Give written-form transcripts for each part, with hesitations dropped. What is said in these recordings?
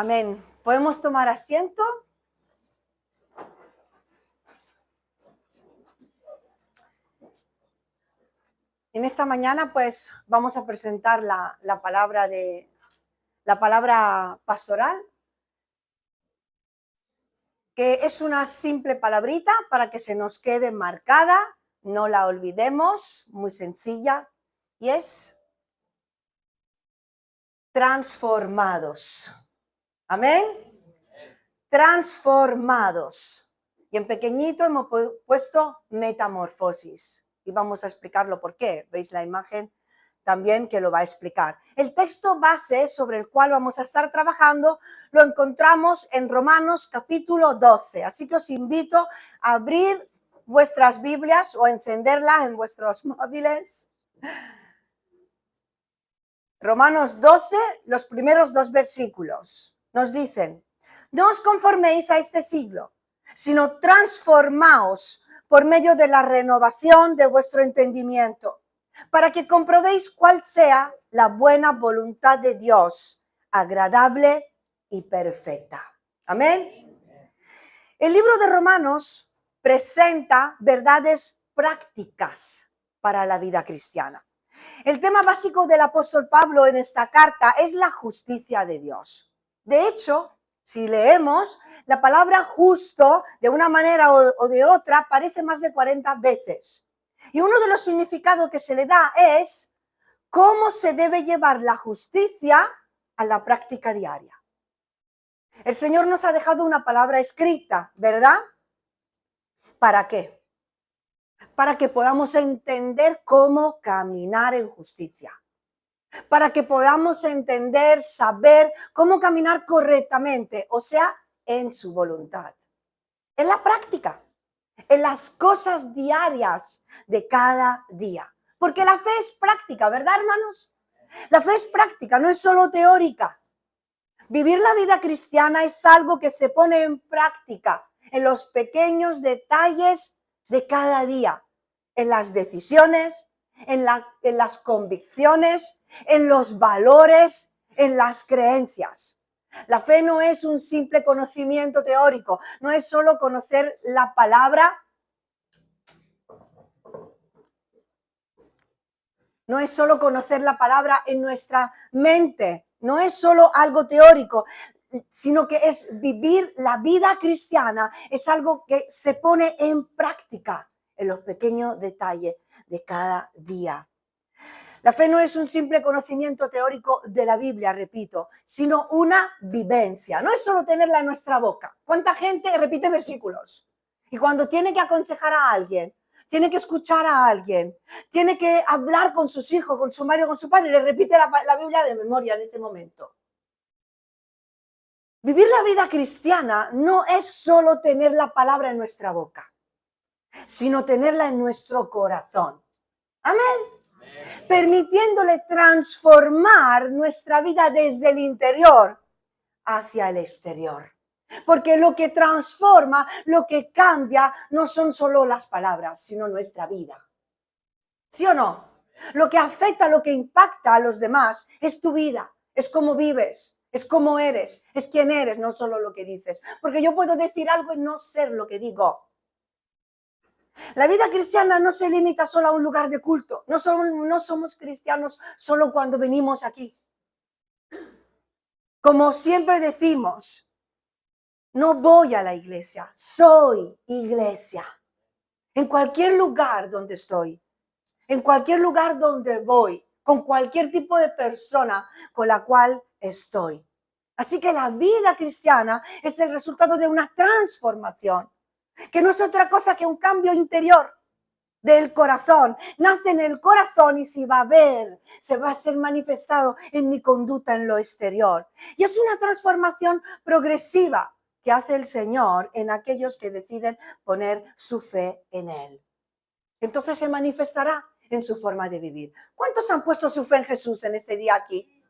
Amén. ¿Podemos tomar asiento? En esta mañana, pues, vamos a presentar la palabra pastoral, que es una simple palabrita para que se nos quede marcada, no la olvidemos, muy sencilla, y es transformados. Amén. Transformados. Y en pequeñito hemos puesto metamorfosis. Y vamos a explicarlo por qué. ¿Veis la imagen? También que lo va a explicar. El texto base sobre el cual vamos a estar trabajando lo encontramos en Romanos capítulo 12. Así que os invito a abrir vuestras Biblias o encenderlas en vuestros móviles. Romanos 12, los primeros 2 versículos, nos dicen: no os conforméis a este siglo, sino transformaos por medio de la renovación de vuestro entendimiento, para que comprobéis cuál sea la buena voluntad de Dios, agradable y perfecta. Amén. El libro de Romanos presenta verdades prácticas para la vida cristiana. El tema básico del apóstol Pablo en esta carta es la justicia de Dios. De hecho, si leemos, la palabra justo de una manera o de otra aparece más de 40 veces. Y uno de los significados que se le da es cómo se debe llevar la justicia a la práctica diaria. El Señor nos ha dejado una palabra escrita, ¿verdad? ¿Para qué? Para que podamos entender cómo caminar en justicia. Para que podamos entender, saber cómo caminar correctamente, o sea, en su voluntad. En la práctica, en las cosas diarias de cada día. Porque la fe es práctica, ¿verdad, hermanos? La fe es práctica, no es solo teórica. Vivir la vida cristiana es algo que se pone en práctica en los pequeños detalles de cada día, en las decisiones, en las convicciones, en los valores, en las creencias. La fe no es un simple conocimiento teórico, no es solo conocer la palabra, no es solo conocer la palabra en nuestra mente, no es solo algo teórico, sino que es vivir la vida cristiana, es algo que se pone en práctica en los pequeños detalles de cada día. La fe no es un simple conocimiento teórico de la Biblia, repito, sino una vivencia. No es solo tenerla en nuestra boca. ¿Cuánta gente repite versículos? Y cuando tiene que aconsejar a alguien, tiene que escuchar a alguien, tiene que hablar con sus hijos, con su marido, con su padre, le repite la Biblia de memoria en ese momento. Vivir la vida cristiana no es solo tener la palabra en nuestra boca, sino tenerla en nuestro corazón. Amén. Permitiéndole transformar nuestra vida desde el interior hacia el exterior. Porque lo que transforma, lo que cambia, no son solo las palabras, sino nuestra vida. ¿Sí o no? Lo que afecta, lo que impacta a los demás es tu vida, es cómo vives, es cómo eres, es quién eres, no solo lo que dices. Porque yo puedo decir algo y no ser lo que digo. La vida cristiana no se limita solo a un lugar de culto. No somos cristianos solo cuando venimos aquí. Como siempre decimos, no voy a la iglesia, soy iglesia. En cualquier lugar donde estoy, en cualquier lugar donde voy, con cualquier tipo de persona con la cual estoy. Así que la vida cristiana es el resultado de una transformación, que no es otra cosa que un cambio interior del corazón. Nace en el corazón y se va a ver, se va a ser manifestado en mi conducta en lo exterior. Y es una transformación progresiva que hace el Señor en aquellos que deciden poner su fe en Él. Entonces se manifestará en su forma de vivir. ¿Cuántos han puesto su fe en Jesús en ese día aquí?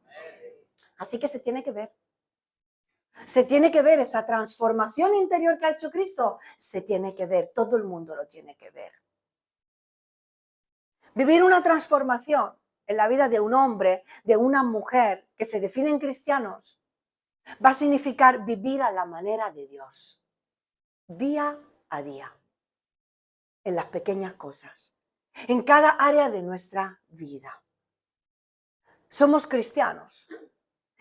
Así que se tiene que ver. Se tiene que ver esa transformación interior que ha hecho Cristo. Se tiene que ver, todo el mundo lo tiene que ver. Vivir una transformación en la vida de un hombre, de una mujer que se definen cristianos, va a significar vivir a la manera de Dios, día a día, en las pequeñas cosas, en cada área de nuestra vida. Somos cristianos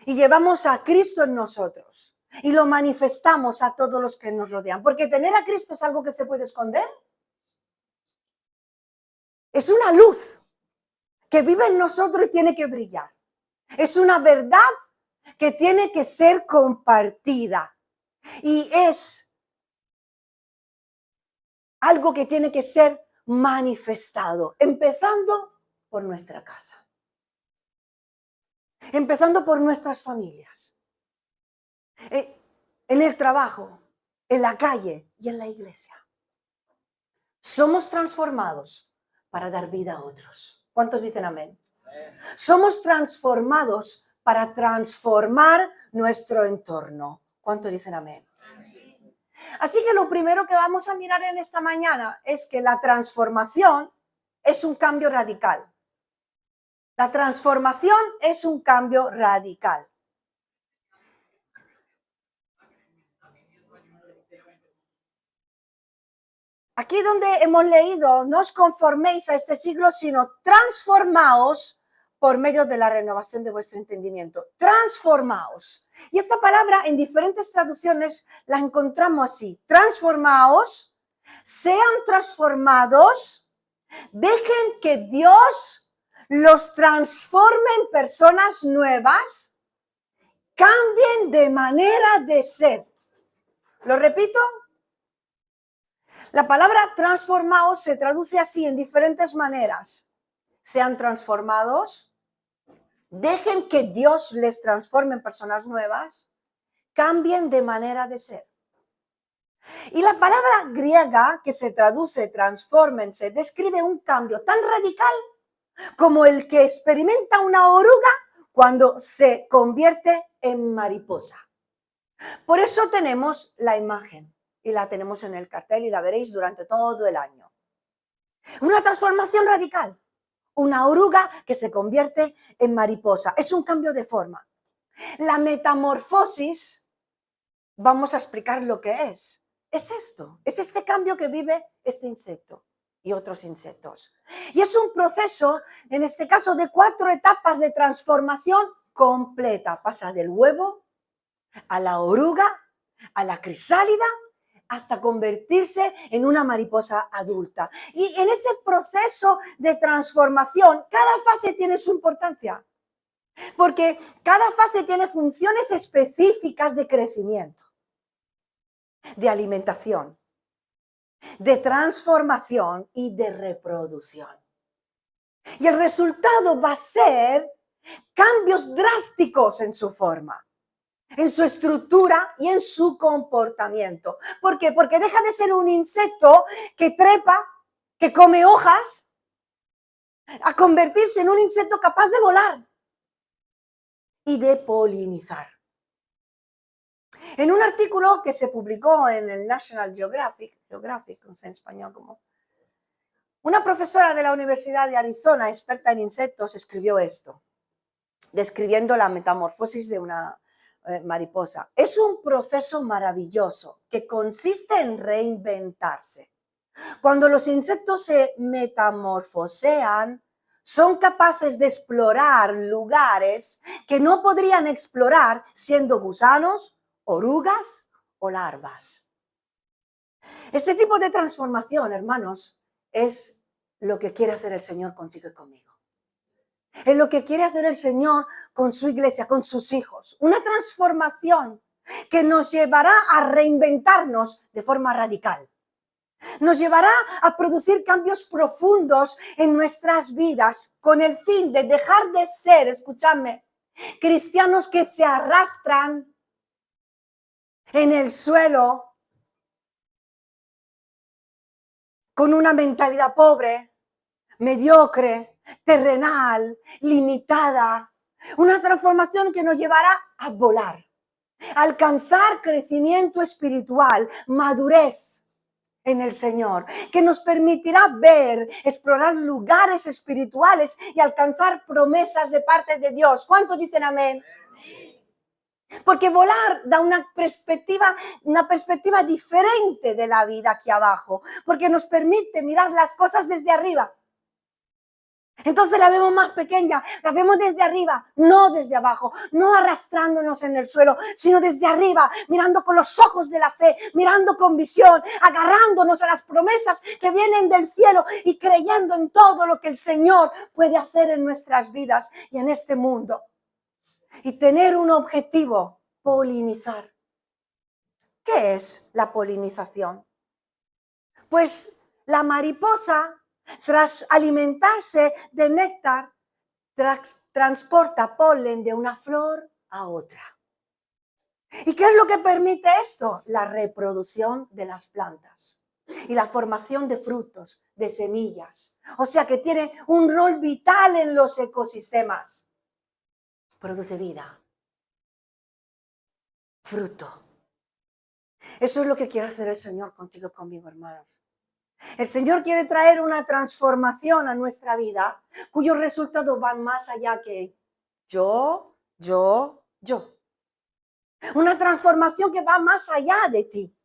y llevamos a Cristo en nosotros y lo manifestamos a todos los que nos rodean, porque tener a Cristo es algo que se puede esconder. Es una luz que vive en nosotros y tiene que brillar. Es una verdad que tiene que ser compartida y es algo que tiene que ser manifestado, empezando por nuestra casa, empezando por nuestras familias, en el trabajo, en la calle y en la iglesia. Somos transformados para dar vida a otros. ¿Cuántos dicen amén? Somos transformados para transformar nuestro entorno. ¿Cuántos dicen amén? Así que lo primero que vamos a mirar en esta mañana es que la transformación es un cambio radical. La transformación es un cambio radical. Aquí donde hemos leído, no os conforméis a este siglo, sino transformaos por medio de la renovación de vuestro entendimiento. Transformaos. Y esta palabra en diferentes traducciones la encontramos así. Transformaos, sean transformados, dejen que Dios los transforme en personas nuevas, cambien de manera de ser. ¿Lo repito? La palabra transformados se traduce así en diferentes maneras. Sean transformados, dejen que Dios les transforme en personas nuevas, cambien de manera de ser. Y la palabra griega que se traduce transfórmense describe un cambio tan radical como el que experimenta una oruga cuando se convierte en mariposa. Por eso tenemos la imagen. Y la tenemos en el cartel y la veréis durante todo el año. Una transformación radical. Una oruga que se convierte en mariposa. Es un cambio de forma. La metamorfosis, vamos a explicar lo que es. Es esto. Es este cambio que vive este insecto y otros insectos. Y es un proceso, en este caso, de 4 etapas de transformación completa. Pasa del huevo a la oruga, a la crisálida, hasta convertirse en una mariposa adulta. Y en ese proceso de transformación, cada fase tiene su importancia, porque cada fase tiene funciones específicas de crecimiento, de alimentación, de transformación y de reproducción. Y el resultado va a ser cambios drásticos en su forma, en su estructura y en su comportamiento. ¿Por qué? Porque deja de ser un insecto que trepa, que come hojas, a convertirse en un insecto capaz de volar y de polinizar. En un artículo que se publicó en el National Geographic, no sé en español cómo, una profesora de la Universidad de Arizona, experta en insectos, escribió esto, describiendo la metamorfosis de una mariposa. Es un proceso maravilloso que consiste en reinventarse. Cuando los insectos se metamorfosean, son capaces de explorar lugares que no podrían explorar siendo gusanos, orugas o larvas. Este tipo de transformación, hermanos, es lo que quiere hacer el Señor contigo y conmigo. Es lo que quiere hacer el Señor con su iglesia, con sus hijos. Una transformación que nos llevará a reinventarnos de forma radical. Nos llevará a producir cambios profundos en nuestras vidas con el fin de dejar de ser, escúchame, cristianos que se arrastran en el suelo con una mentalidad pobre, mediocre, terrenal, limitada. Una transformación que nos llevará a volar, a alcanzar crecimiento espiritual, madurez en el Señor, que nos permitirá ver, explorar lugares espirituales y alcanzar promesas de parte de Dios. ¿Cuántos dicen amén? Porque volar da una perspectiva diferente de la vida aquí abajo, porque nos permite mirar las cosas desde arriba. Entonces la vemos más pequeña, la vemos desde arriba, no desde abajo, no arrastrándonos en el suelo, sino desde arriba, mirando con los ojos de la fe, mirando con visión, agarrándonos a las promesas que vienen del cielo y creyendo en todo lo que el Señor puede hacer en nuestras vidas y en este mundo. Y tener un objetivo, polinizar. ¿Qué es la polinización? Pues la mariposa, tras alimentarse de néctar, transporta polen de una flor a otra. ¿Y qué es lo que permite esto? La reproducción de las plantas y la formación de frutos, de semillas. O sea que tiene un rol vital en los ecosistemas. Produce vida, fruto. Eso es lo que quiere hacer el Señor contigo, conmigo, hermanos. El Señor quiere traer una transformación a nuestra vida, cuyos resultados van más allá que yo. Una transformación que va más allá de ti,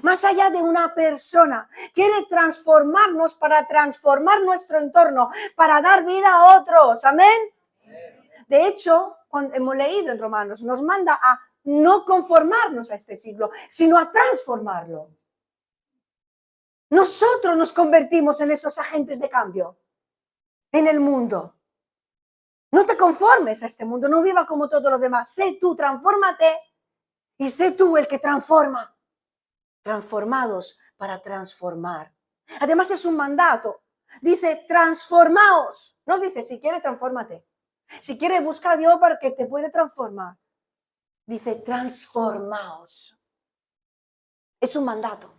más allá de una persona. Quiere transformarnos para transformar nuestro entorno, para dar vida a otros. Amén. De hecho, cuando hemos leído en Romanos, nos manda a no conformarnos a este siglo, sino a transformarlo. Nosotros nos convertimos en estos agentes de cambio en el mundo. No te conformes a este mundo, no viva como todos los demás. Sé tú, transfórmate y sé tú el que transforma. Transformados para transformar. Además es un mandato. Dice, transformaos. No dice, si quieres, transfórmate. Si quieres, busca a Dios para que te puede transformar. Dice, transformaos. Es un mandato.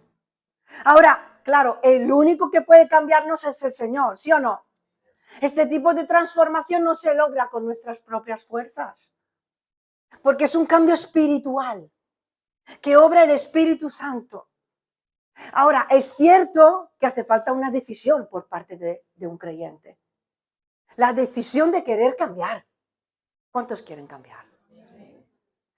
Ahora, claro, el único que puede cambiarnos es el Señor, ¿sí o no? Este tipo de transformación no se logra con nuestras propias fuerzas, porque es un cambio espiritual que obra el Espíritu Santo. Ahora, es cierto que hace falta una decisión por parte de un creyente. La decisión de querer cambiar. ¿Cuántos quieren cambiar?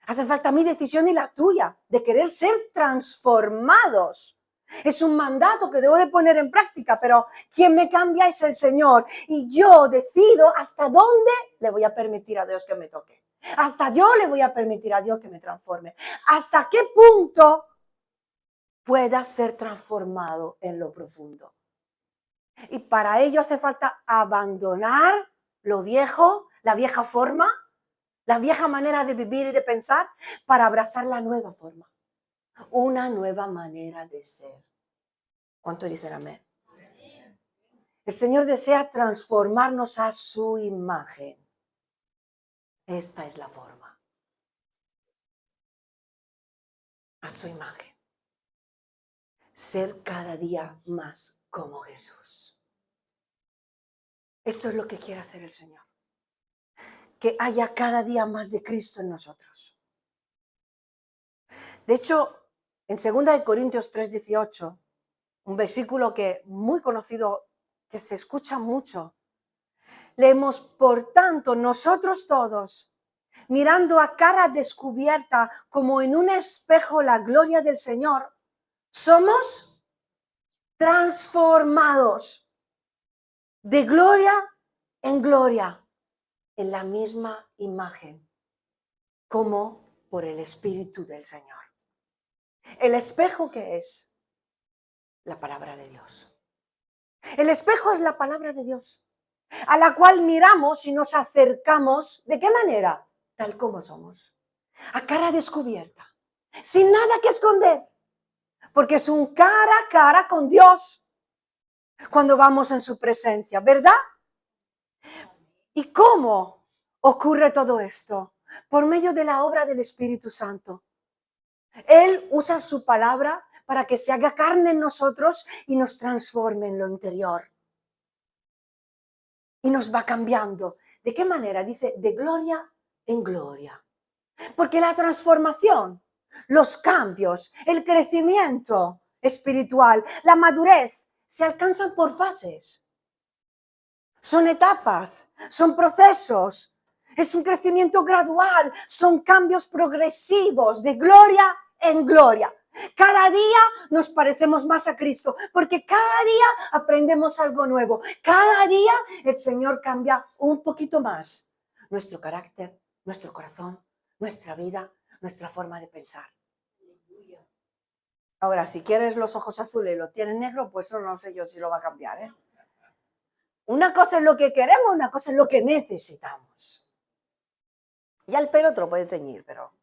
Hace falta mi decisión y la tuya, de querer ser transformados. Es un mandato que debo de poner en práctica, pero quien me cambia es el Señor. Y yo decido hasta dónde le voy a permitir a Dios que me toque. Hasta yo le voy a permitir a Dios que me transforme. Hasta qué punto pueda ser transformado en lo profundo. Y para ello hace falta abandonar lo viejo, la vieja forma, la vieja manera de vivir y de pensar, para abrazar la nueva forma. Una nueva manera de ser. ¿Cuánto dicen amén? El Señor desea transformarnos a su imagen. Esta es la forma. A su imagen. Ser cada día más como Jesús. Esto es lo que quiere hacer el Señor. Que haya cada día más de Cristo en nosotros. De hecho, en 2 Corintios 3:18, un versículo que muy conocido, que se escucha mucho, leemos, por tanto, nosotros todos, mirando a cara descubierta como en un espejo la gloria del Señor, somos transformados de gloria en gloria en la misma imagen, como por el Espíritu del Señor. ¿El espejo qué es? La palabra de Dios. El espejo es la palabra de Dios, a la cual miramos y nos acercamos. ¿De qué manera? Tal como somos, a cara descubierta, sin nada que esconder, porque es un cara a cara con Dios cuando vamos en su presencia, ¿verdad? ¿Y cómo ocurre todo esto? Por medio de la obra del Espíritu Santo. Él usa su palabra para que se haga carne en nosotros y nos transforme en lo interior. Y nos va cambiando. ¿De qué manera? Dice, de gloria en gloria. Porque la transformación, los cambios, el crecimiento espiritual, la madurez, se alcanzan por fases. Son etapas, son procesos. Es un crecimiento gradual, son cambios progresivos de gloria en gloria. Cada día nos parecemos más a Cristo, porque cada día aprendemos algo nuevo. Cada día el Señor cambia un poquito más nuestro carácter, nuestro corazón, nuestra vida, nuestra forma de pensar. Ahora, si quieres los ojos azules y lo tienes negro, pues eso no sé yo si lo va a cambiar, ¿eh? Una cosa es lo que queremos, una cosa es lo que necesitamos. Ya el pelo te lo puede teñir, pero...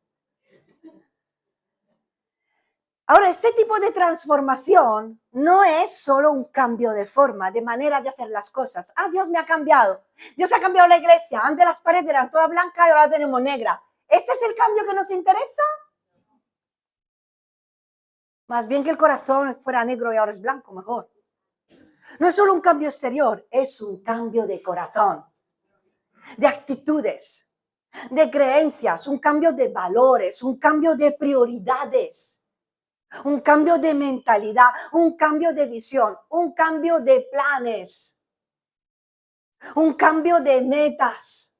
Ahora, este tipo de transformación no es solo un cambio de forma, de manera de hacer las cosas. Ah, Dios me ha cambiado. Dios ha cambiado la iglesia. Antes las paredes eran todas blancas y ahora la tenemos negra. ¿Este es el cambio que nos interesa? Más bien que el corazón fuera negro y ahora es blanco, mejor. No es solo un cambio exterior, es un cambio de corazón, de actitudes, de creencias, un cambio de valores, un cambio de prioridades, un cambio de mentalidad, un cambio de visión, un cambio de planes, un cambio de metas,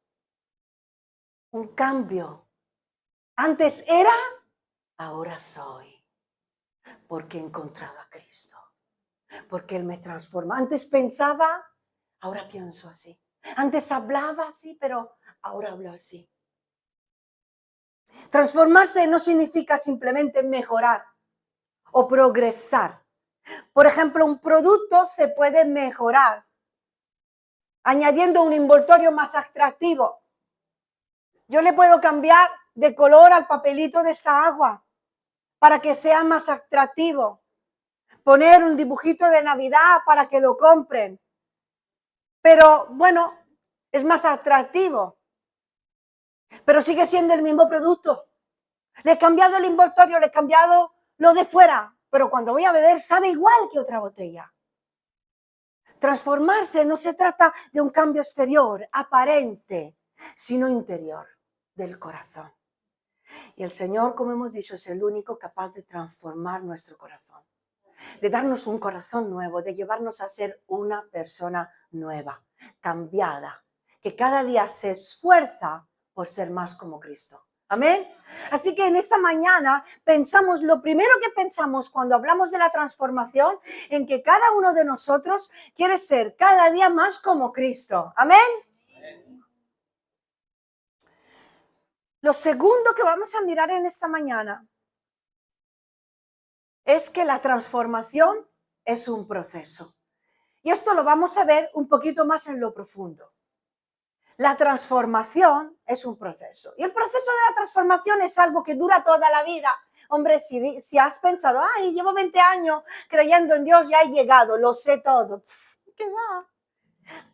un cambio. Antes era, ahora soy, porque he encontrado a Cristo, porque Él me transforma. Antes pensaba, ahora pienso así. Antes hablaba así, pero ahora hablo así. Transformarse no significa simplemente mejorar o progresar. Por ejemplo, un producto se puede mejorar añadiendo un envoltorio más atractivo. Yo le puedo cambiar de color al papelito de esta agua para que sea más atractivo. Poner un dibujito de Navidad para que lo compren. Pero bueno, es más atractivo. Pero sigue siendo el mismo producto. Le he cambiado el envoltorio, le he cambiado lo de fuera, pero cuando voy a beber sabe igual que otra botella. Transformarse no se trata de un cambio exterior, aparente, sino interior, del corazón. Y el Señor, como hemos dicho, es el único capaz de transformar nuestro corazón, de darnos un corazón nuevo, de llevarnos a ser una persona nueva, cambiada, que cada día se esfuerza por ser más como Cristo. Amén. Así que en esta mañana pensamos, lo primero que pensamos cuando hablamos de la transformación, en que cada uno de nosotros quiere ser cada día más como Cristo. Amén. Lo segundo que vamos a mirar en esta mañana es que la transformación es un proceso. Y esto lo vamos a ver un poquito más en lo profundo. La transformación es un proceso. Y el proceso de la transformación es algo que dura toda la vida. Hombre, si has pensado, ay, llevo 20 años creyendo en Dios, ya he llegado, lo sé todo. ¿Qué va?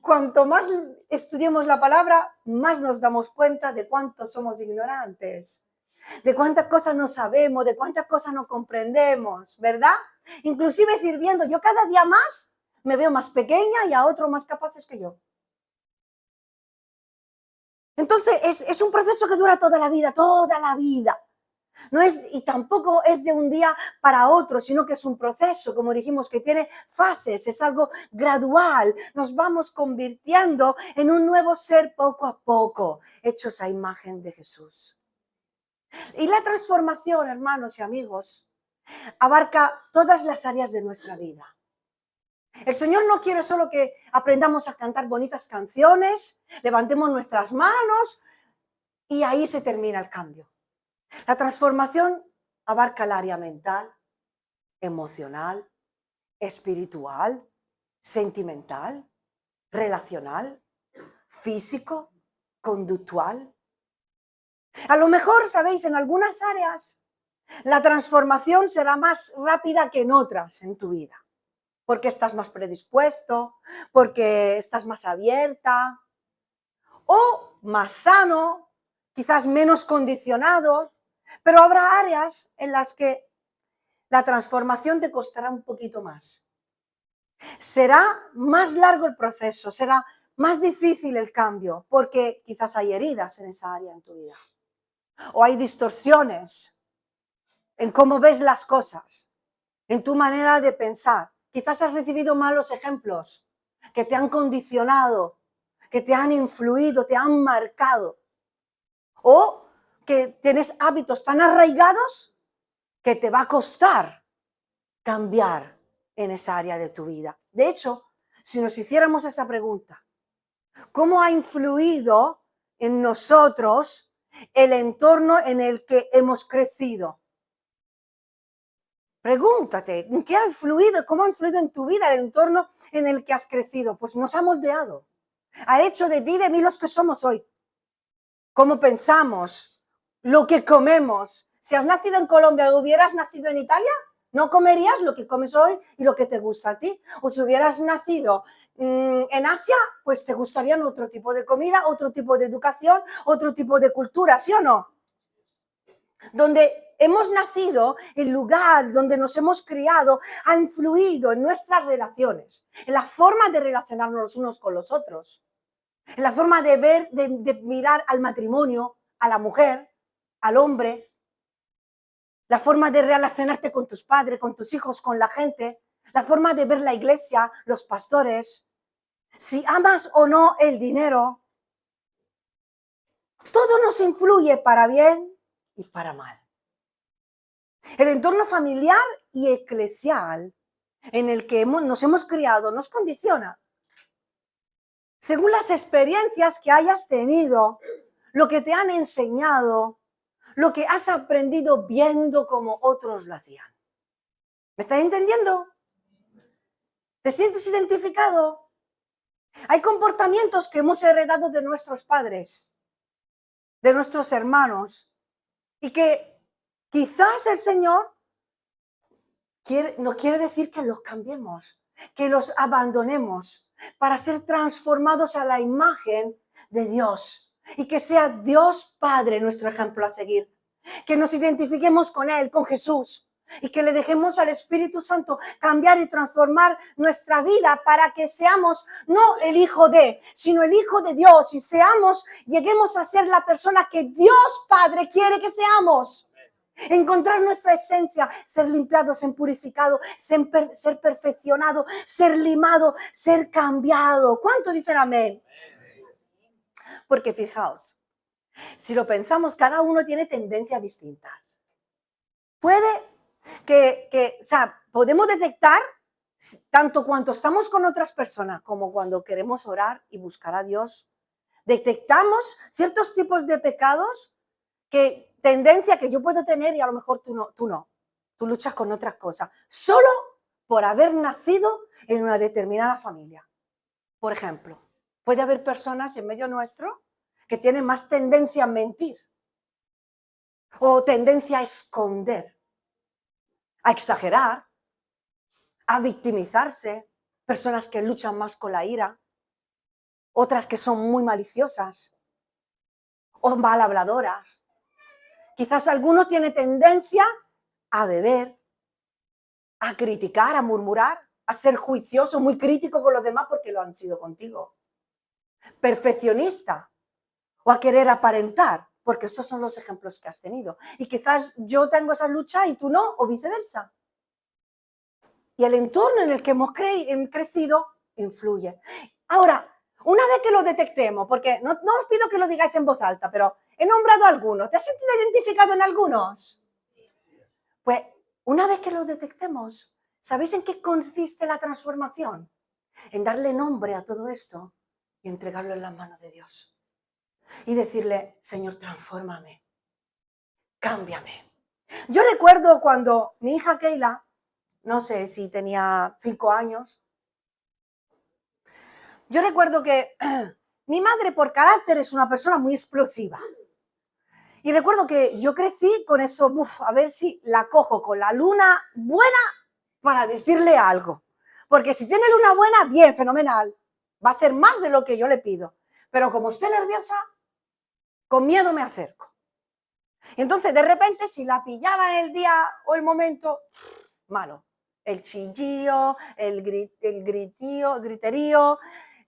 Cuanto más estudiemos la palabra, más nos damos cuenta de cuánto somos ignorantes, de cuántas cosas no sabemos, de cuántas cosas no comprendemos, ¿verdad? Inclusive sirviendo, yo cada día más me veo más pequeña y a otros más capaces que yo. Entonces, es un proceso que dura toda la vida, toda la vida. No es, y tampoco es de un día para otro, sino que es un proceso, como dijimos, que tiene fases, es algo gradual. Nos vamos convirtiendo en un nuevo ser poco a poco, hechos a imagen de Jesús. Y la transformación, hermanos y amigos, abarca todas las áreas de nuestra vida. El Señor no quiere solo que aprendamos a cantar bonitas canciones, levantemos nuestras manos y ahí se termina el cambio. La transformación abarca el área mental, emocional, espiritual, sentimental, relacional, físico, conductual. A lo mejor, sabéis, en algunas áreas la transformación será más rápida que en otras en tu vida. Porque estás más predispuesto, porque estás más abierta o más sano, quizás menos condicionado, pero habrá áreas en las que la transformación te costará un poquito más. Será más largo el proceso, será más difícil el cambio, porque quizás hay heridas en esa área en tu vida, o hay distorsiones en cómo ves las cosas, en tu manera de pensar. Quizás has recibido malos ejemplos que te han condicionado, que te han influido, te han marcado. o que tienes hábitos tan arraigados que te va a costar cambiar en esa área de tu vida. De hecho, si nos hiciéramos esa pregunta, ¿cómo ha influido en nosotros el entorno en el que hemos crecido? Pregúntate, ¿qué ha influido? ¿Cómo ha influido en tu vida el entorno en el que has crecido? Pues nos ha moldeado. Ha hecho de ti, de mí, los que somos hoy. Cómo pensamos, lo que comemos. Si has nacido en Colombia o hubieras nacido en Italia, no comerías lo que comes hoy y lo que te gusta a ti. O si hubieras nacido en Asia, pues te gustarían otro tipo de comida, otro tipo de educación, otro tipo de cultura, ¿sí o no? Donde hemos nacido, el lugar donde nos hemos criado, ha influido en nuestras relaciones, en la forma de relacionarnos los unos con los otros, en la forma de ver, de mirar al matrimonio, a la mujer, al hombre, la forma de relacionarte con tus padres, con tus hijos, con la gente, la forma de ver la iglesia, los pastores, si amas o no el dinero. Todo nos influye para bien y para mal. El entorno familiar y eclesial en el que nos hemos criado nos condiciona. Según las experiencias que hayas tenido, lo que te han enseñado, lo que has aprendido viendo como otros lo hacían. ¿Me estás entendiendo? ¿Te sientes identificado? Hay comportamientos que hemos heredado de nuestros padres, de nuestros hermanos, y que quizás el Señor no quiere decir que los cambiemos, que los abandonemos para ser transformados a la imagen de Dios y que sea Dios Padre nuestro ejemplo a seguir, que nos identifiquemos con Él, con Jesús, y que le dejemos al Espíritu Santo cambiar y transformar nuestra vida para que seamos no el hijo de, sino el hijo de Dios y lleguemos a ser la persona que Dios Padre quiere que seamos. Encontrar nuestra esencia, ser limpiado, ser purificado, ser perfeccionado, ser limado, ser cambiado. ¿Cuánto dicen amén? Porque fijaos, si lo pensamos, cada uno tiene tendencias distintas. Puede o sea, podemos detectar tanto cuando estamos con otras personas como cuando queremos orar y buscar a Dios. Detectamos ciertos tipos de pecados tendencia que yo puedo tener y a lo mejor tú no. Tú luchas con otras cosas. Solo por haber nacido en una determinada familia. Por ejemplo, puede haber personas en medio nuestro que tienen más tendencia a mentir o tendencia a esconder, a exagerar, a victimizarse, personas que luchan más con la ira, otras que son muy maliciosas o mal habladoras. Quizás alguno tiene tendencia a beber, a criticar, a murmurar, a ser juicioso, muy crítico con los demás porque lo han sido contigo. Perfeccionista o a querer aparentar, porque estos son los ejemplos que has tenido. Y quizás yo tengo esa lucha y tú no, o viceversa. Y el entorno en el que hemos crecido influye. Ahora, una vez que lo detectemos, porque no os pido que lo digáis en voz alta, pero he nombrado algunos. ¿Te has sentido identificado en algunos? Pues una vez que lo detectemos, ¿sabéis en qué consiste la transformación? En darle nombre a todo esto y entregarlo en las manos de Dios. Y decirle, Señor, transfórmame, cámbiame. Yo recuerdo cuando mi hija Keila, no sé si tenía 5 años, yo recuerdo que mi madre por carácter es una persona muy explosiva. Y recuerdo que yo crecí con eso, a ver si la cojo con la luna buena para decirle algo. Porque si tiene luna buena, bien, fenomenal. Va a hacer más de lo que yo le pido. Pero como esté nerviosa, con miedo me acerco. Y entonces, de repente, si la pillaba en el día o el momento, malo. El chillío, el griterío,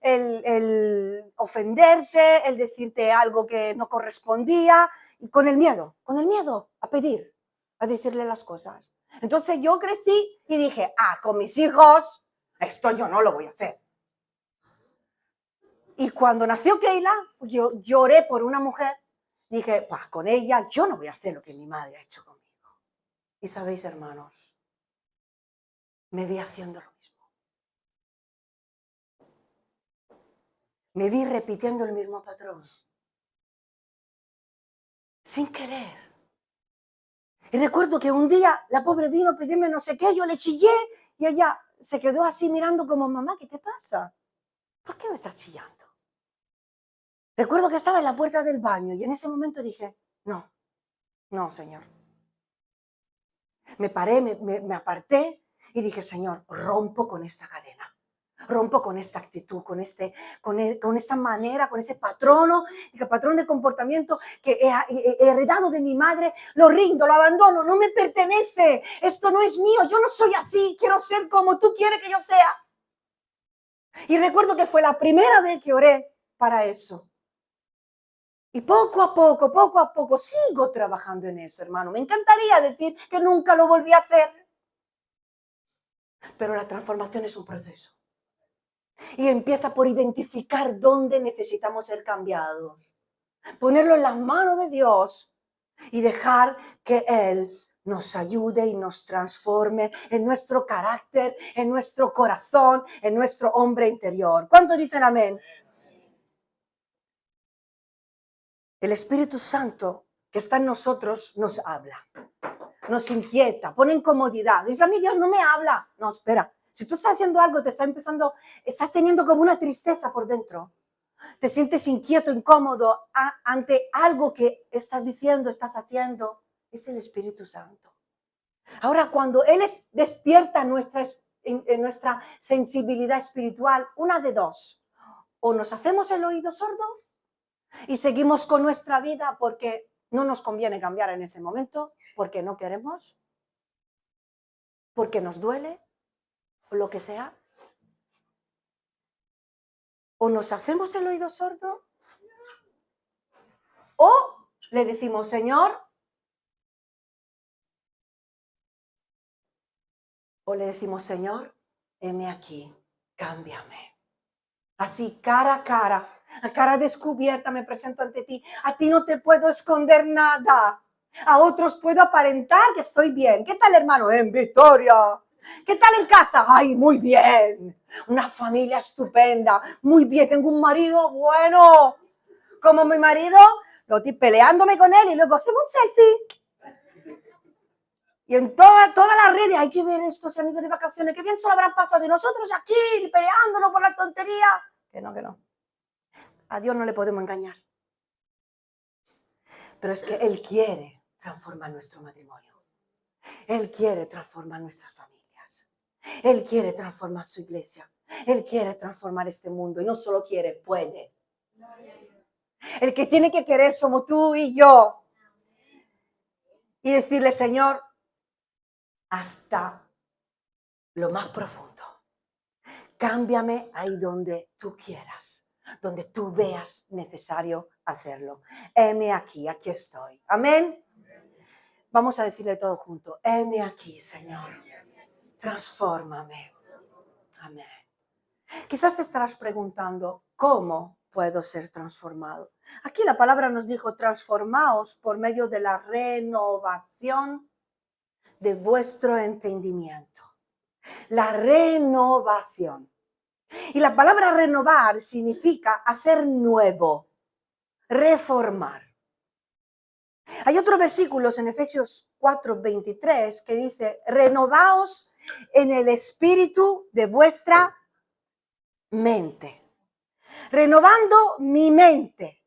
el ofenderte, el decirte algo que no correspondía, y con el miedo a pedir, a decirle las cosas. Entonces yo crecí y dije, con mis hijos, esto yo no lo voy a hacer. Y cuando nació Keila, yo lloré por una mujer dije, pues con ella yo no voy a hacer lo que mi madre ha hecho conmigo. Y sabéis, hermanos, me vi haciendo lo mismo. Me vi repitiendo el mismo patrón. Sin querer. Y recuerdo que un día la pobre vino a pedirme no sé qué, yo le chillé y ella se quedó así mirando como, mamá, ¿qué te pasa? ¿Por qué me estás chillando? Recuerdo que estaba en la puerta del baño y en ese momento dije, no, no, Señor. Me paré, me aparté y dije, Señor, rompo con esta cadena. Rompo con esta actitud, con esta manera, con ese patrón de comportamiento que he heredado de mi madre, lo rindo, lo abandono, no me pertenece, esto no es mío, yo no soy así, quiero ser como tú quieres que yo sea. Y recuerdo que fue la primera vez que oré para eso. Y poco a poco sigo trabajando en eso, hermano. Me encantaría decir que nunca lo volví a hacer. Pero la transformación es un proceso. Y empieza por identificar dónde necesitamos ser cambiados. Ponerlo en las manos de Dios y dejar que Él nos ayude y nos transforme en nuestro carácter, en nuestro corazón, en nuestro hombre interior. ¿Cuántos dicen amén? El Espíritu Santo que está en nosotros nos habla, nos inquieta, pone incomodidad. Dice, a mí Dios no me habla. No, espera. Si tú estás haciendo algo, estás teniendo como una tristeza por dentro. Te sientes inquieto, incómodo ante algo que estás diciendo, estás haciendo. Es el Espíritu Santo. Ahora, cuando Él despierta nuestra sensibilidad espiritual, una de dos. O nos hacemos el oído sordo y seguimos con nuestra vida porque no nos conviene cambiar en este momento, porque no queremos, porque nos duele, o lo que sea. O nos hacemos el oído sordo, o le decimos, Señor, heme aquí, cámbiame. Así, cara a cara descubierta me presento ante ti. A ti no te puedo esconder nada. A otros puedo aparentar que estoy bien. ¿Qué tal, hermano? En Victoria. ¿Qué tal en casa? ¡Ay, muy bien! Una familia estupenda. Muy bien, tengo un marido bueno. Como mi marido, lo estoy peleándome con él y luego hacemos un selfie. Y en todas las redes hay que ver estos amigos de vacaciones. Qué bien se lo habrán pasado. Y nosotros aquí peleándonos por la tontería. Que no. A Dios no le podemos engañar. Pero es que Él quiere transformar nuestro matrimonio. Él quiere transformar nuestras familias. Él quiere transformar su iglesia. Él quiere transformar este mundo. Y no solo quiere, puede. El que tiene que querer somos tú y yo. Y decirle, Señor, hasta lo más profundo. Cámbiame ahí donde tú quieras, donde tú veas necesario hacerlo. Heme aquí, aquí estoy. Amén. Vamos a decirle todo junto. Heme aquí, Señor. Transfórmame. Amén. Quizás te estarás preguntando, ¿cómo puedo ser transformado? Aquí la palabra nos dijo, transformaos por medio de la renovación de vuestro entendimiento. La renovación. Y la palabra renovar significa hacer nuevo, reformar. Hay otros versículos en Efesios 4:23 que dice, renovaos en el espíritu de vuestra mente. Renovando mi mente.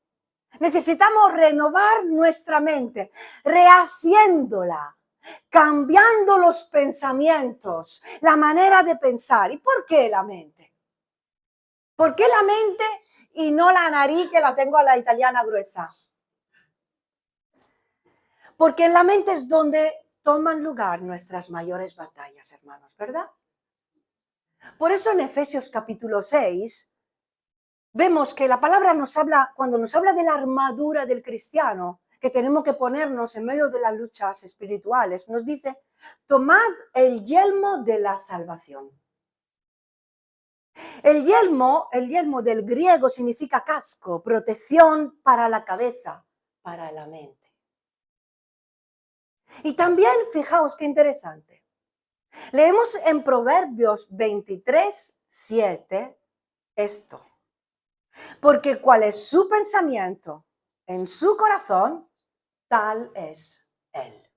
Necesitamos renovar nuestra mente, rehaciéndola, cambiando los pensamientos, la manera de pensar. ¿Y por qué la mente? ¿Por qué la mente y no la nariz que la tengo a la italiana gruesa? Porque en la mente es donde toman lugar nuestras mayores batallas, hermanos, ¿verdad? Por eso en Efesios capítulo 6 vemos que la palabra nos habla, cuando nos habla de la armadura del cristiano, que tenemos que ponernos en medio de las luchas espirituales, nos dice, tomad el yelmo de la salvación. El yelmo del griego significa casco, protección para la cabeza, para la mente. Y también, fijaos qué interesante, leemos en Proverbios 23:7 esto. Porque cuál es su pensamiento en su corazón, tal es él.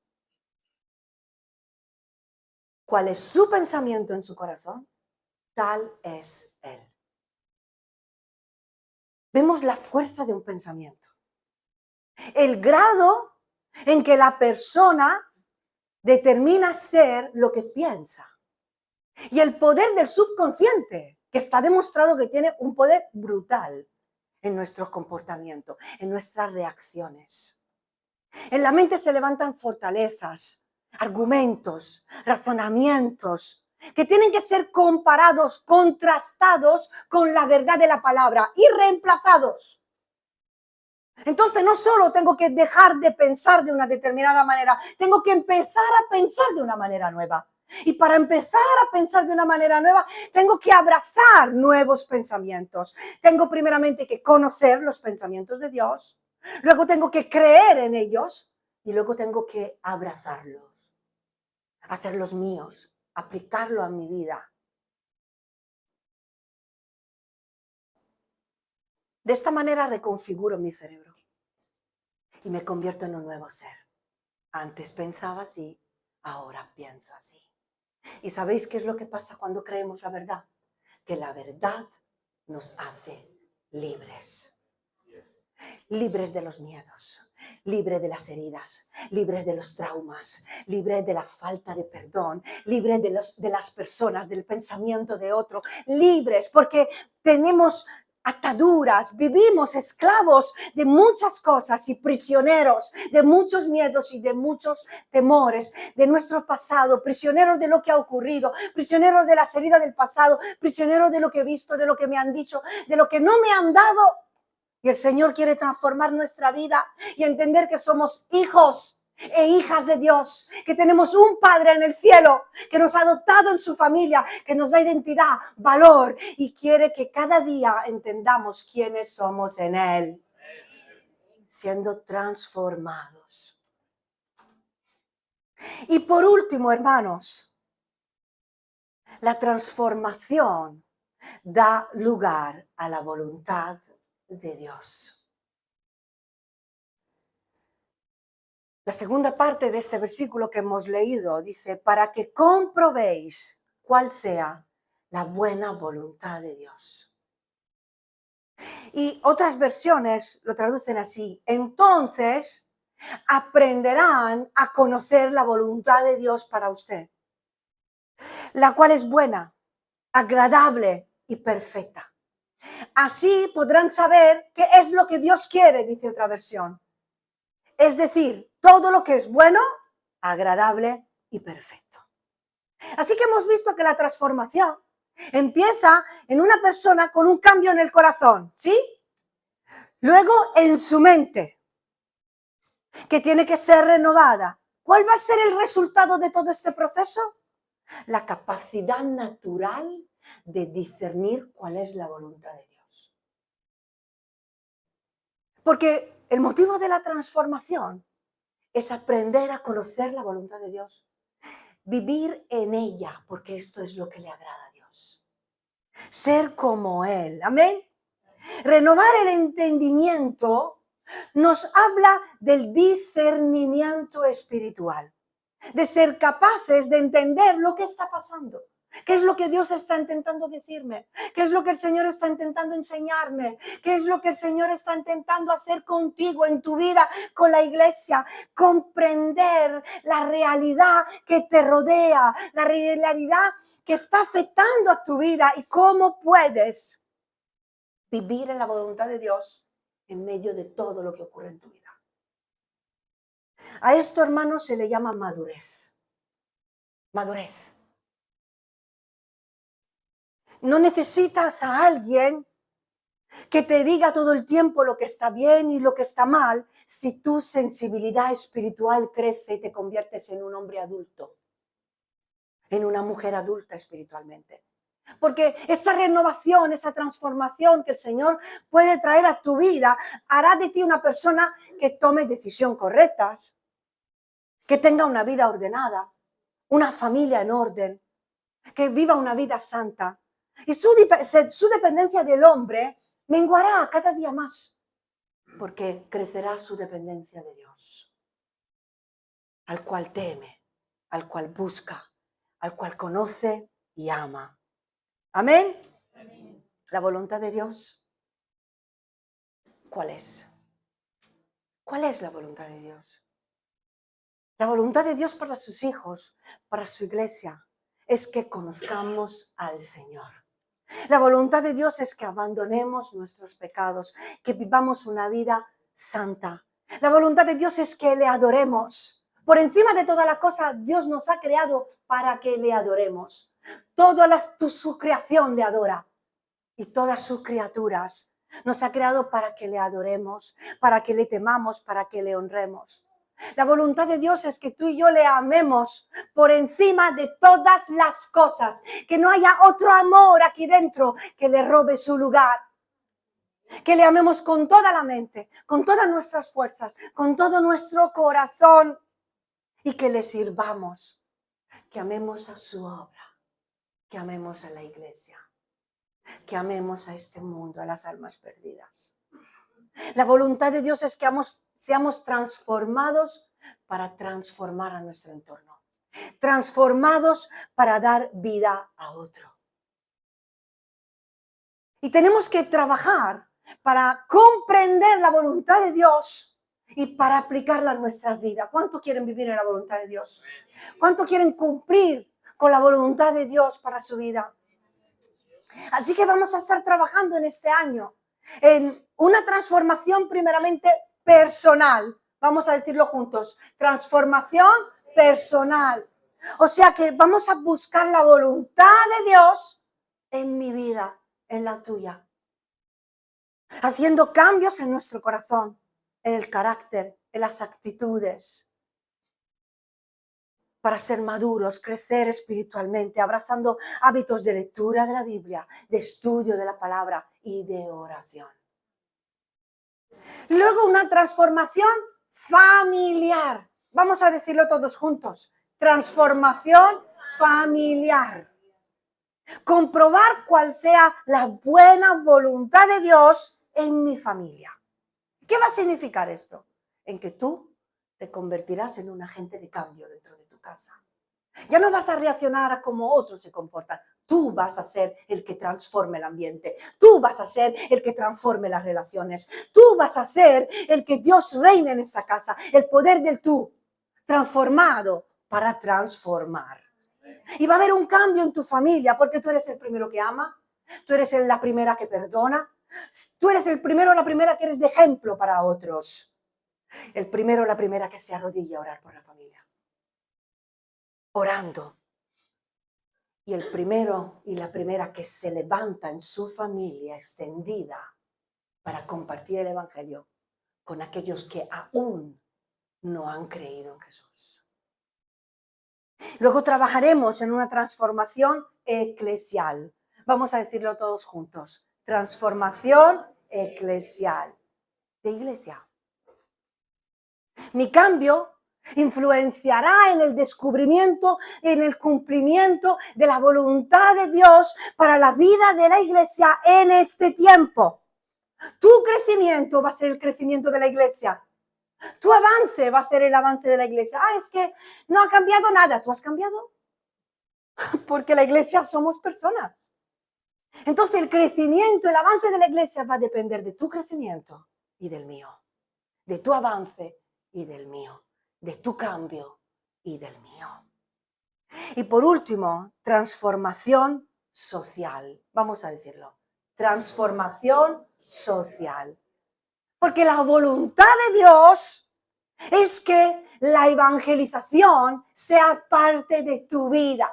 ¿Cuál es su pensamiento en su corazón? Tal es él. Vemos la fuerza de un pensamiento. El grado en que la persona determina ser lo que piensa. Y el poder del subconsciente, que está demostrado que tiene un poder brutal en nuestro comportamiento, en nuestras reacciones. En la mente se levantan fortalezas, argumentos, razonamientos, que tienen que ser comparados, contrastados con la verdad de la palabra y reemplazados. Entonces no solo tengo que dejar de pensar de una determinada manera, tengo que empezar a pensar de una manera nueva. Y para empezar a pensar de una manera nueva, tengo que abrazar nuevos pensamientos. Tengo primeramente que conocer los pensamientos de Dios, luego tengo que creer en ellos y luego tengo que abrazarlos, hacerlos míos, aplicarlo a mi vida. De esta manera reconfiguro mi cerebro y me convierto en un nuevo ser. Antes pensaba así, ahora pienso así. ¿Y sabéis qué es lo que pasa cuando creemos la verdad? Que la verdad nos hace libres. Libres de los miedos, libres de las heridas, libres de los traumas, libres de la falta de perdón, libres de las personas, del pensamiento de otro, libres porque tenemos ataduras, vivimos esclavos de muchas cosas y prisioneros de muchos miedos y de muchos temores de nuestro pasado, prisioneros de lo que ha ocurrido, prisioneros de las heridas del pasado, prisioneros de lo que he visto, de lo que me han dicho, de lo que no me han dado. Y el Señor quiere transformar nuestra vida y entender que somos hijos e hijas de Dios, que tenemos un Padre en el cielo, que nos ha adoptado en su familia, que nos da identidad, valor y quiere que cada día entendamos quiénes somos en Él, siendo transformados. Y por último, hermanos, la transformación da lugar a la voluntad de Dios. La segunda parte de este versículo que hemos leído dice, para que comprobéis cuál sea la buena voluntad de Dios. Y otras versiones lo traducen así, entonces aprenderán a conocer la voluntad de Dios para usted, la cual es buena, agradable y perfecta. Así podrán saber qué es lo que Dios quiere, dice otra versión. Es decir, todo lo que es bueno, agradable y perfecto. Así que hemos visto que la transformación empieza en una persona con un cambio en el corazón, ¿sí? Luego en su mente, que tiene que ser renovada. ¿Cuál va a ser el resultado de todo este proceso? La capacidad natural de discernir cuál es la voluntad de Dios. Porque el motivo de la transformación es aprender a conocer la voluntad de Dios. Vivir en ella, porque esto es lo que le agrada a Dios. Ser como Él, amén. Renovar el entendimiento nos habla del discernimiento espiritual, de ser capaces de entender lo que está pasando. ¿Qué es lo que Dios está intentando decirme? ¿Qué es lo que el Señor está intentando enseñarme? ¿Qué es lo que el Señor está intentando hacer contigo en tu vida, con la iglesia? Comprender la realidad que te rodea, la realidad que está afectando a tu vida y cómo puedes vivir en la voluntad de Dios en medio de todo lo que ocurre en tu vida. A esto, hermanos, se le llama madurez. Madurez. No necesitas a alguien que te diga todo el tiempo lo que está bien y lo que está mal si tu sensibilidad espiritual crece y te conviertes en un hombre adulto, en una mujer adulta espiritualmente. Porque esa renovación, esa transformación que el Señor puede traer a tu vida, hará de ti una persona que tome decisiones correctas, que tenga una vida ordenada, una familia en orden, que viva una vida santa. Y su dependencia del hombre menguará cada día más, porque crecerá su dependencia de Dios, al cual teme, al cual busca, al cual conoce y ama. Amén. Amén. La voluntad de Dios, ¿cuál es? ¿Cuál es la voluntad de Dios? La voluntad de Dios para sus hijos, para su iglesia, es que conozcamos al Señor. La voluntad de Dios es que abandonemos nuestros pecados, que vivamos una vida santa. La voluntad de Dios es que le adoremos. Por encima de toda la cosa, Dios nos ha creado para que le adoremos. Toda su creación le adora y todas sus criaturas nos ha creado para que le adoremos, para que le temamos, para que le honremos. La voluntad de Dios es que tú y yo le amemos por encima de todas las cosas, que no haya otro amor aquí dentro que le robe su lugar. Que le amemos con toda la mente, con todas nuestras fuerzas, con todo nuestro corazón y que le sirvamos, que amemos a su obra, que amemos a la iglesia, que amemos a este mundo, a las almas perdidas. La voluntad de Dios es que seamos transformados para transformar a nuestro entorno, transformados para dar vida a otro. Y tenemos que trabajar para comprender la voluntad de Dios y para aplicarla a nuestra vida. ¿Cuánto quieren vivir en la voluntad de Dios? ¿Cuánto quieren cumplir con la voluntad de Dios para su vida? Así que vamos a estar trabajando en este año en una transformación primeramente personal. Vamos a decirlo juntos, transformación personal. O sea que vamos a buscar la voluntad de Dios en mi vida, en la tuya. Haciendo cambios en nuestro corazón, en el carácter, en las actitudes. Para ser maduros, crecer espiritualmente, abrazando hábitos de lectura de la Biblia, de estudio de la palabra y de oración. Luego una transformación familiar. Vamos a decirlo todos juntos. Transformación familiar. Comprobar cuál sea la buena voluntad de Dios en mi familia. ¿Qué va a significar esto? En que tú te convertirás en un agente de cambio dentro de tu casa. Ya no vas a reaccionar a cómo otros se comportan. Tú vas a ser el que transforme el ambiente. Tú vas a ser el que transforme las relaciones. Tú vas a ser el que Dios reine en esa casa. El poder del tú, transformado para transformar. Y va a haber un cambio en tu familia porque tú eres el primero que ama. Tú eres la primera que perdona. Tú eres el primero o la primera que eres de ejemplo para otros. El primero o la primera que se arrodilla a orar por la familia. Orando. Y el primero y la primera que se levanta en su familia extendida para compartir el Evangelio con aquellos que aún no han creído en Jesús. Luego trabajaremos en una transformación eclesial. Vamos a decirlo todos juntos. Transformación eclesial. De iglesia. Mi cambio influenciará en el descubrimiento, en el cumplimiento de la voluntad de Dios para la vida de la iglesia en este tiempo. Tu crecimiento va a ser el crecimiento de la iglesia. Tu avance va a ser el avance de la iglesia. Es que no ha cambiado nada. ¿Tú has cambiado? Porque la iglesia somos personas. Entonces el crecimiento, el avance de la iglesia va a depender de tu crecimiento y del mío. De tu avance y del mío. De tu cambio y del mío. Y por último, transformación social. Vamos a decirlo. Transformación social. Porque la voluntad de Dios es que la evangelización sea parte de tu vida.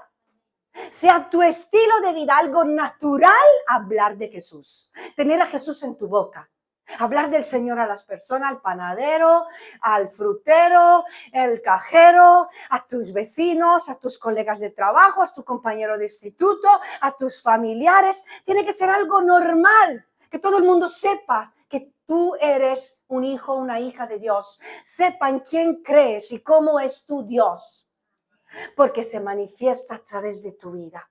Sea tu estilo de vida, algo natural hablar de Jesús. Tener a Jesús en tu boca. Hablar del Señor a las personas, al panadero, al frutero, el cajero, a tus vecinos, a tus colegas de trabajo, a tu compañero de instituto, a tus familiares. Tiene que ser algo normal, que todo el mundo sepa que tú eres un hijo, una hija de Dios. Sepa en quién crees y cómo es tu Dios, porque se manifiesta a través de tu vida.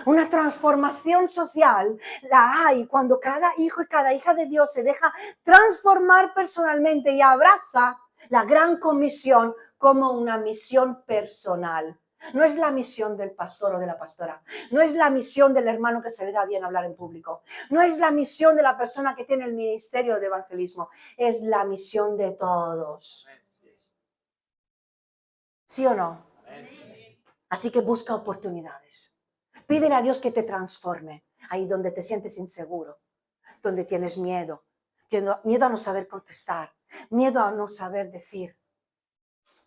Una transformación social la hay cuando cada hijo y cada hija de Dios se deja transformar personalmente y abraza la gran comisión como una misión personal. No es la misión del pastor o de la pastora, no es la misión del hermano que se le da bien hablar en público, no es la misión de la persona que tiene el ministerio de evangelismo, es la misión de todos. ¿Sí o no? Así que busca oportunidades. Pídele a Dios que te transforme ahí donde te sientes inseguro, donde tienes miedo, miedo a no saber contestar, miedo a no saber decir.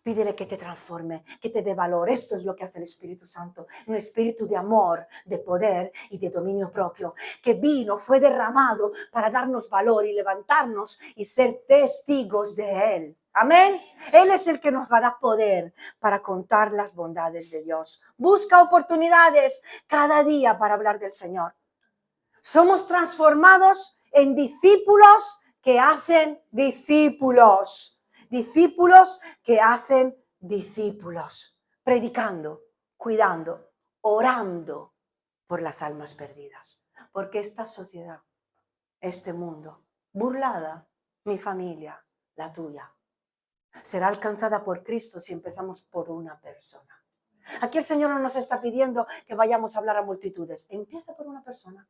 Pídele que te transforme, que te dé valor. Esto es lo que hace el Espíritu Santo, un espíritu de amor, de poder y de dominio propio, que vino, fue derramado para darnos valor y levantarnos y ser testigos de Él. Amén. Él es el que nos va a dar poder para contar las bondades de Dios. Busca oportunidades cada día para hablar del Señor. Somos transformados en discípulos que hacen discípulos. Discípulos que hacen discípulos. Predicando, cuidando, orando por las almas perdidas. Porque esta sociedad, este mundo, burlada, mi familia, la tuya, será alcanzada por Cristo si empezamos por una persona. Aquí el Señor no nos está pidiendo que vayamos a hablar a multitudes. Empieza por una persona.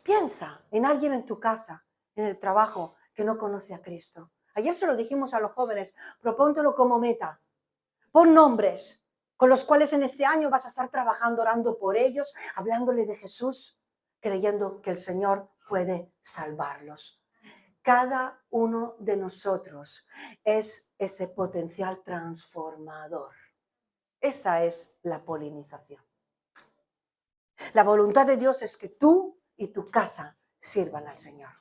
Piensa en alguien en tu casa, en el trabajo, que no conoce a Cristo. Ayer se lo dijimos a los jóvenes, propóntelo como meta. Pon nombres con los cuales en este año vas a estar trabajando, orando por ellos, hablándole de Jesús, creyendo que el Señor puede salvarlos. Cada uno de nosotros es ese potencial transformador. Esa es la polinización. La voluntad de Dios es que tú y tu casa sirvan al Señor.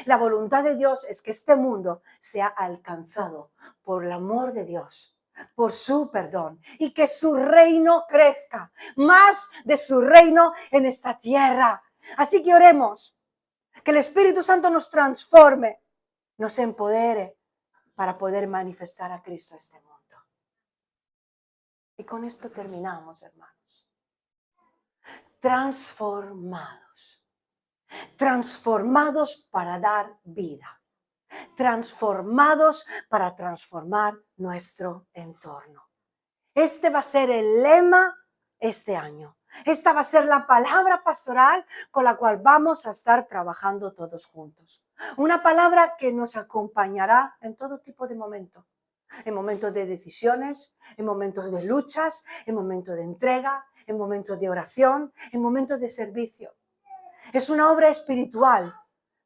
La voluntad de Dios es que este mundo sea alcanzado por el amor de Dios, por su perdón, y que su reino crezca, más de su reino en esta tierra. Así que oremos, que el Espíritu Santo nos transforme, nos empodere para poder manifestar a Cristo a este mundo. Y con esto terminamos, hermanos. Transformados. Transformados para dar vida. Transformados para transformar nuestro entorno. Este va a ser el lema este año. Esta va a ser la palabra pastoral con la cual vamos a estar trabajando todos juntos. Una palabra que nos acompañará en todo tipo de momentos. En momentos de decisiones, en momentos de luchas, en momentos de entrega, en momentos de oración, en momentos de servicio. Es una obra espiritual,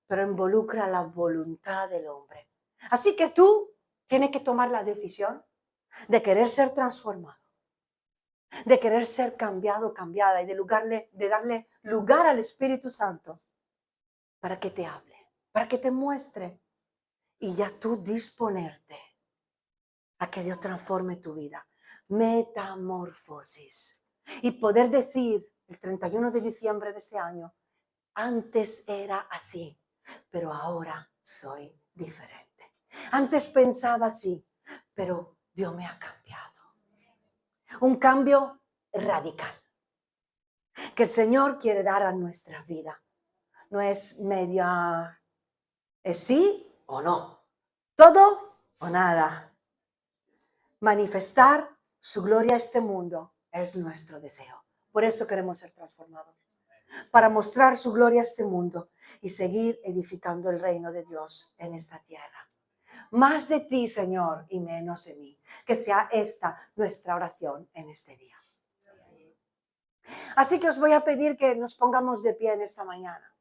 pero involucra la voluntad del hombre. Así que tú tienes que tomar la decisión de querer ser transformado, de querer ser cambiado, cambiada y de darle lugar al Espíritu Santo para que te hable, para que te muestre y ya tú disponerte a que Dios transforme tu vida. Metamorfosis. Y poder decir el 31 de diciembre de este año, antes era así, pero ahora soy diferente. Antes pensaba así, pero Dios me ha cambiado. Un cambio radical que el Señor quiere dar a nuestra vida. No es media, es sí o no, todo o nada. Manifestar su gloria a este mundo es nuestro deseo. Por eso queremos ser transformados. Para mostrar su gloria a este mundo y seguir edificando el reino de Dios en esta tierra. Más de ti, Señor, y menos de mí. Que sea esta nuestra oración en este día. Así que os voy a pedir que nos pongamos de pie en esta mañana.